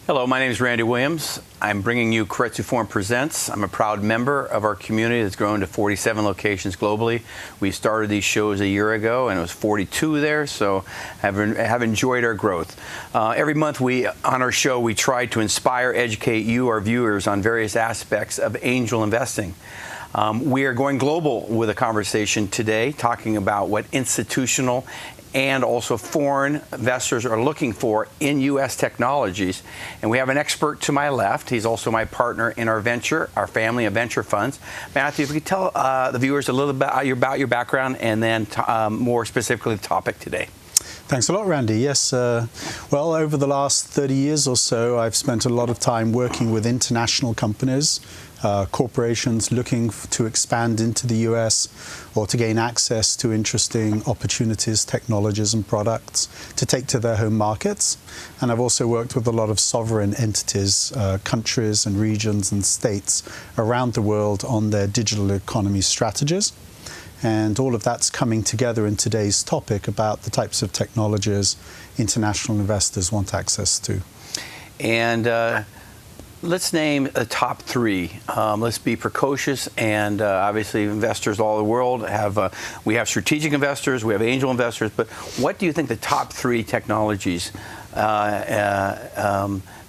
Hello, my name is Randy Williams. I'm bringing you Keiretsu Forum Presents. I'm a proud member of our community that's grown to 47 locations globally. We started these shows a year ago, and it was 42 there, so have enjoyed our growth. Every month on our show, we try to inspire, educate you, our viewers, on various aspects of angel investing. We are going global with a conversation today, talking about what institutional and also foreign investors are looking for in U.S. technologies. And we have an expert to my left. He's also my partner in our family of venture funds. Matthew, if you could tell the viewers a little bit about your background and then more specifically the topic today. Thanks a lot, Randy. Yes, well, over the last 30 years or so, I've spent a lot of time working with international companies, corporations looking to expand into the US or to gain access to interesting opportunities, technologies and products to take to their home markets. And I've also worked with a lot of sovereign entities, countries and regions and states around the world on their digital economy strategies. And all of that's coming together in today's topic about the types of technologies international investors want access to. And let's name a top three. Let's be precocious, and obviously investors all over the world we have strategic investors, we have angel investors, but what do you think the top three technologies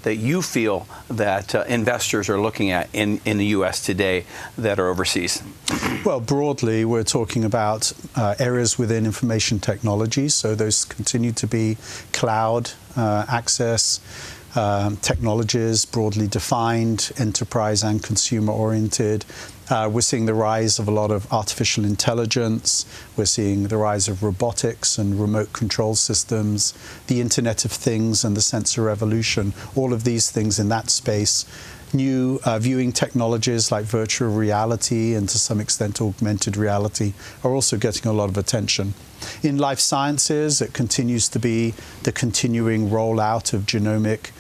that you feel that investors are looking at in the U.S. today that are overseas? Well, broadly, we're talking about areas within information technology, so those continue to be cloud access, technologies broadly defined, enterprise and consumer-oriented. We're seeing the rise of a lot of artificial intelligence. We're seeing the rise of robotics and remote control systems, the Internet of Things and the sensor revolution, all of these things in that space. New viewing technologies like virtual reality and to some extent augmented reality are also getting a lot of attention. In life sciences, it continues to be the continuing rollout of genomic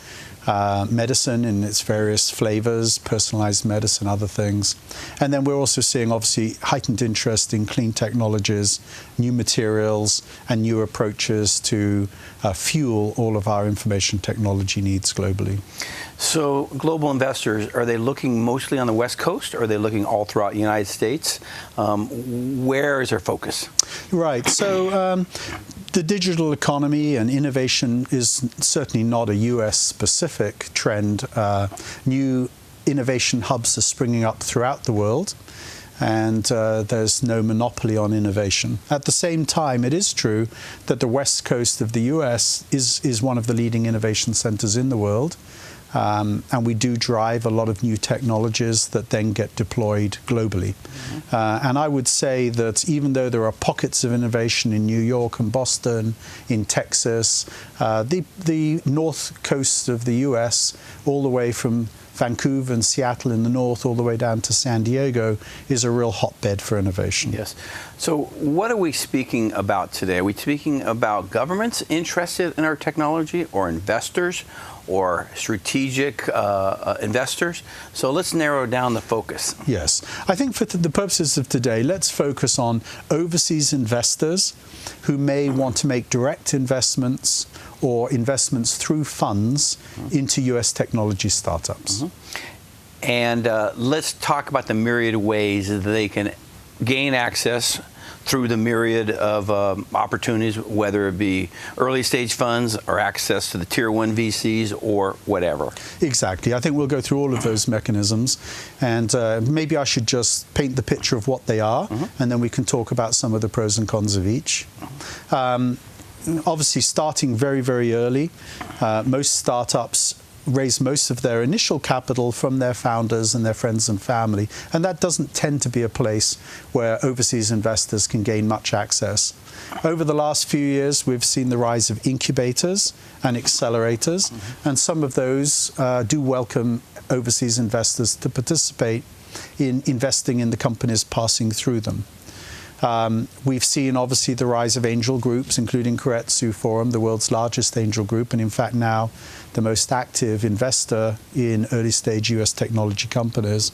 medicine in its various flavors, personalized medicine, other things. And then we're also seeing obviously heightened interest in clean technologies, new materials and new approaches to fuel all of our information technology needs globally. So global investors, are they looking mostly on the West Coast, or are they looking all throughout the United States? Where is their focus? Right. So the digital economy and innovation is certainly not a US-specific trend. New innovation hubs are springing up throughout the world, and there's no monopoly on innovation. At the same time, it is true that the West Coast of the US is one of the leading innovation centers in the world. And we do drive a lot of new technologies that then get deployed globally. And I would say that even though there are pockets of innovation in New York and Boston, in Texas, the north coast of the US, all the way from Vancouver and Seattle in the north all the way down to San Diego, is a real hotbed for innovation. Yes. So what are we speaking about today? Are we speaking about governments interested in our technology, or investors, or strategic investors? So let's narrow down the focus. Yes. I think for the purposes of today, let's focus on overseas investors who may want to make direct investments or investments through funds into U.S. technology startups. And let's talk about the myriad of ways that they can gain access through the myriad of opportunities, whether it be early stage funds or access to the tier 1 VCs or whatever. Exactly. I think we'll go through all of those mechanisms, and maybe I should just paint the picture of what they are, and then we can talk about some of the pros and cons of each. Obviously, starting very, very early, most startups raise most of their initial capital from their founders and their friends and family, and that doesn't tend to be a place where overseas investors can gain much access. Over the last few years, we've seen the rise of incubators and accelerators, and some of those do welcome overseas investors to participate in investing in the companies passing through them. We've seen obviously the rise of angel groups, including Keiretsu Forum, the world's largest angel group, and in fact now the most active investor in early stage US technology companies.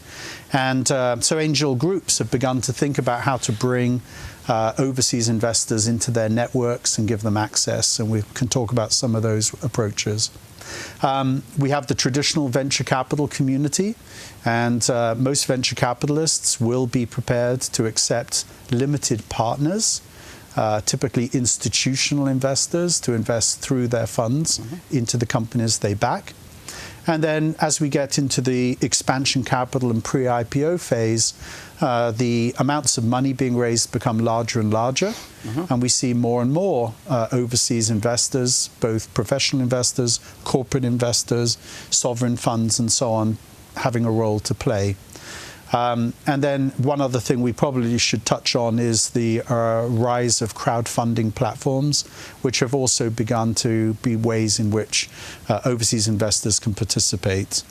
And so angel groups have begun to think about how to bring overseas investors into their networks and give them access, and we can talk about some of those approaches. We have the traditional venture capital community, and most venture capitalists will be prepared to accept limited partners, typically institutional investors, to invest through their funds into the companies they back. And then as we get into the expansion capital and pre-IPO phase, the amounts of money being raised become larger and larger, and we see more and more overseas investors, both professional investors, corporate investors, sovereign funds, and so on, having a role to play. And then one other thing we probably should touch on is the rise of crowdfunding platforms, which have also begun to be ways in which overseas investors can participate.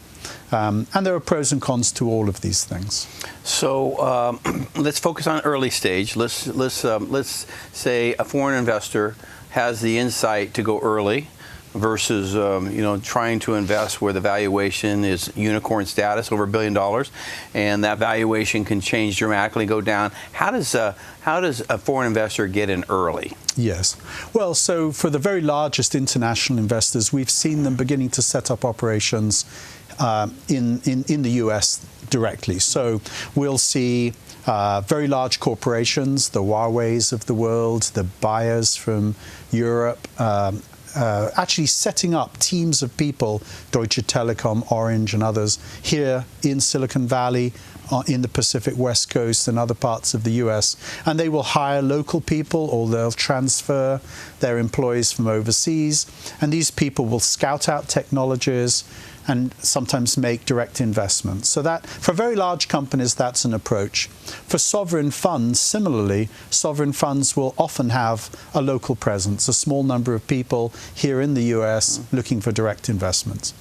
And there are pros and cons to all of these things. So let's focus on early stage. Let's say a foreign investor has the insight to go early versus trying to invest where the valuation is unicorn status, over $1 billion, and that valuation can change dramatically, go down. How does a foreign investor get in early? Yes. Well, so for the very largest international investors, we've seen them beginning to set up operations in the US directly. So we'll see very large corporations, the Huaweis of the world, the buyers from Europe, actually setting up teams of people, Deutsche Telekom, Orange, and others, here in Silicon Valley, in the Pacific West Coast and other parts of the US. And they will hire local people, or they'll transfer their employees from overseas. And these people will scout out technologies and sometimes make direct investments. So that, for very large companies, that's an approach. For sovereign funds, similarly, sovereign funds will often have a local presence, a small number of people here in the US looking for direct investments.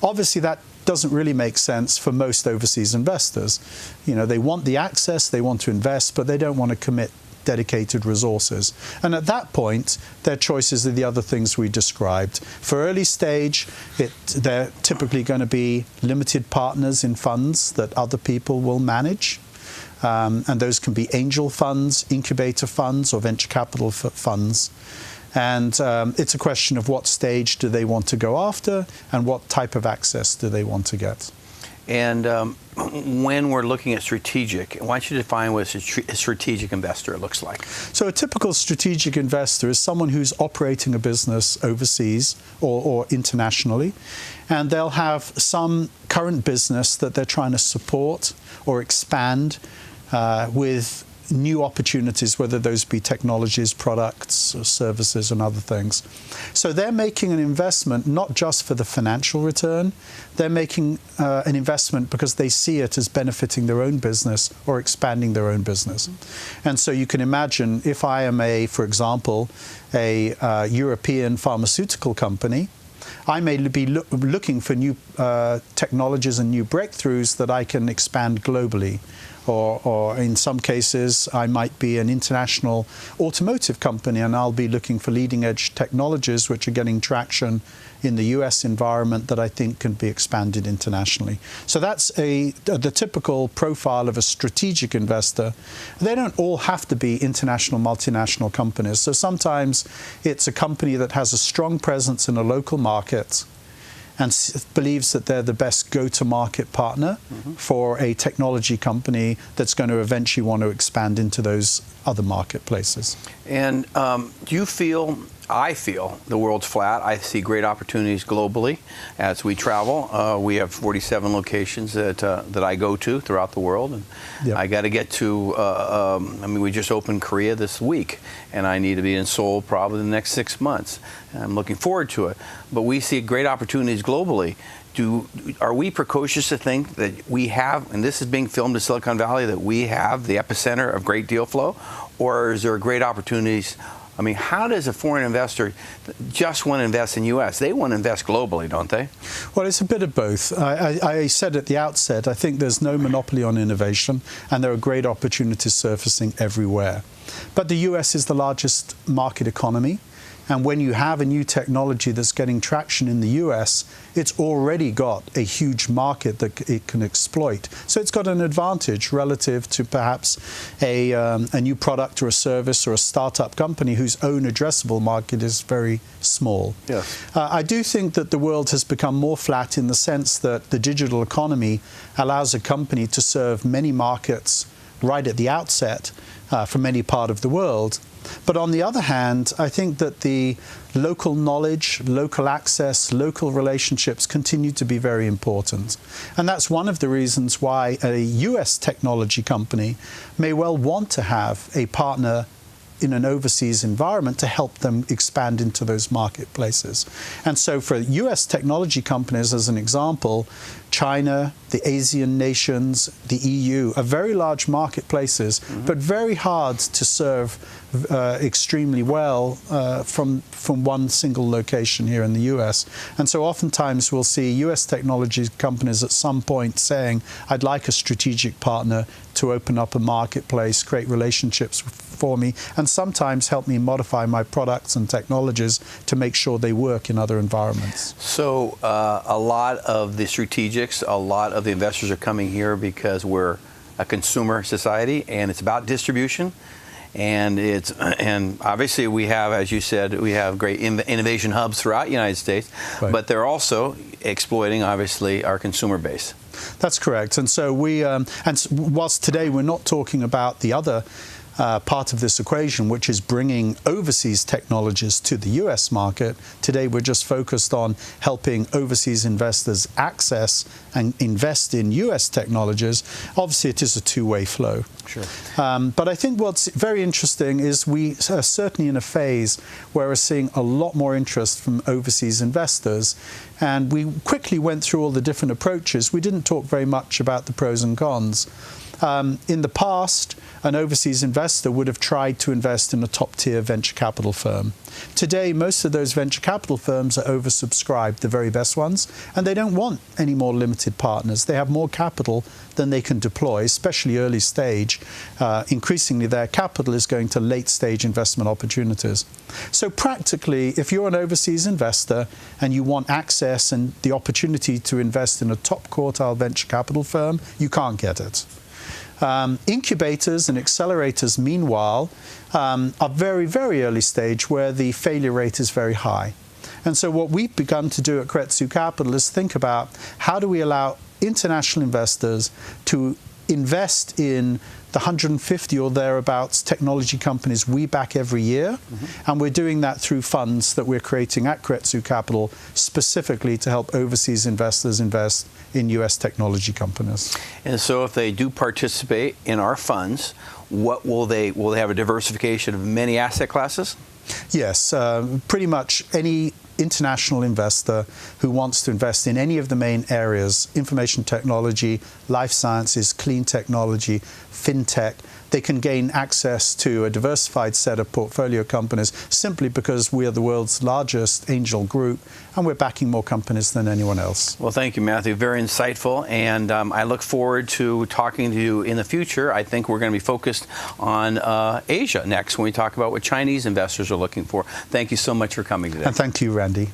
Obviously, that doesn't really make sense for most overseas investors. They want the access, they want to invest, but they don't want to commit dedicated resources. And at that point, their choices are the other things we described. For early stage, they're typically going to be limited partners in funds that other people will manage. And those can be angel funds, incubator funds, or venture capital funds. And it's a question of what stage do they want to go after and what type of access do they want to get. And when we're looking at strategic, why don't you define what a strategic investor looks like? So a typical strategic investor is someone who's operating a business overseas or internationally, and they'll have some current business that they're trying to support or expand with new opportunities, whether those be technologies, products, or services, and other things. So they're making an investment not just for the financial return, they're making an investment because they see it as benefiting their own business or expanding their own business. And so you can imagine if I am for example, a European pharmaceutical company, I may be looking for new technologies and new breakthroughs that I can expand globally. Or in some cases, I might be an international automotive company and I'll be looking for leading-edge technologies which are getting traction in the US environment that I think can be expanded internationally. So that's the typical profile of a strategic investor. They don't all have to be international, multinational companies. So sometimes it's a company that has a strong presence in a local market and believes that they're the best go-to-market partner for a technology company that's going to eventually want to expand into those other marketplaces. And do you feel, I feel, the world's flat. I see great opportunities globally as we travel. We have 47 locations that I go to throughout the world. And yep. I got to get to, we just opened Korea this week, and I need to be in Seoul probably in the next 6 months. And I'm looking forward to it. But we see great opportunities globally. Are we precocious to think that we have, and this is being filmed in Silicon Valley, that we have the epicenter of great deal flow? Or is there great opportunities? I mean, how does a foreign investor just want to invest in U.S.? They want to invest globally, don't they? Well, it's a bit of both. I said at the outset, I think there's no monopoly on innovation, and there are great opportunities surfacing everywhere. But the U.S. is the largest market economy. And when you have a new technology that's getting traction in the US, it's already got a huge market that it can exploit. So it's got an advantage relative to perhaps a new product or a service or a startup company whose own addressable market is very small. Yes. I do think that the world has become more flat in the sense that the digital economy allows a company to serve many markets right at the outset from any part of the world. But on the other hand, I think that the local knowledge, local access, local relationships continue to be very important. And that's one of the reasons why a US technology company may well want to have a partner in an overseas environment to help them expand into those marketplaces. And so for US technology companies, as an example, China, the Asian nations, the EU are very large marketplaces, but very hard to serve extremely well from one single location here in the US. And so oftentimes we'll see US technology companies at some point saying, I'd like a strategic partner to open up a marketplace, create relationships for me, and sometimes help me modify my products and technologies to make sure they work in other environments. So a lot of the strategics, a lot of the investors are coming here because we're a consumer society and it's about distribution. And obviously we have, as you said, we have great innovation hubs throughout the United States, right. But they're also exploiting, obviously, our consumer base. That's correct. And so whilst today we're not talking about the other part of this equation, which is bringing overseas technologies to the US market. Today we're just focused on helping overseas investors access and invest in US technologies. Obviously it is a two-way flow. Sure. But I think what's very interesting is we are certainly in a phase where we're seeing a lot more interest from overseas investors. And we quickly went through all the different approaches. We didn't talk very much about the pros and cons. In the past, an overseas investor would have tried to invest in a top-tier venture capital firm. Today, most of those venture capital firms are oversubscribed, the very best ones, and they don't want any more limited partners. They have more capital than they can deploy, especially early stage. Increasingly, their capital is going to late-stage investment opportunities. So practically, if you're an overseas investor and you want access and the opportunity to invest in a top-quartile venture capital firm, you can't get it. Incubators and accelerators, meanwhile, are very, very early stage where the failure rate is very high. And so what we've begun to do at Keiretsu Capital is think about how do we allow international investors to invest in the 150 or thereabouts technology companies we back every year. And we're doing that through funds that we're creating at Keiretsu Capital specifically to help overseas investors invest in US technology companies. And so if they do participate in our funds, what will they have a diversification of many asset classes? Yes, pretty much any international investor who wants to invest in any of the main areas, information technology, life sciences, clean technology, fintech, they can gain access to a diversified set of portfolio companies simply because we are the world's largest angel group and we're backing more companies than anyone else. Well, thank you, Matthew. Very insightful, and I look forward to talking to you in the future. I think we're going to be focused on Asia next when we talk about what Chinese investors are looking for. Thank you so much for coming today. And thank you, Randy.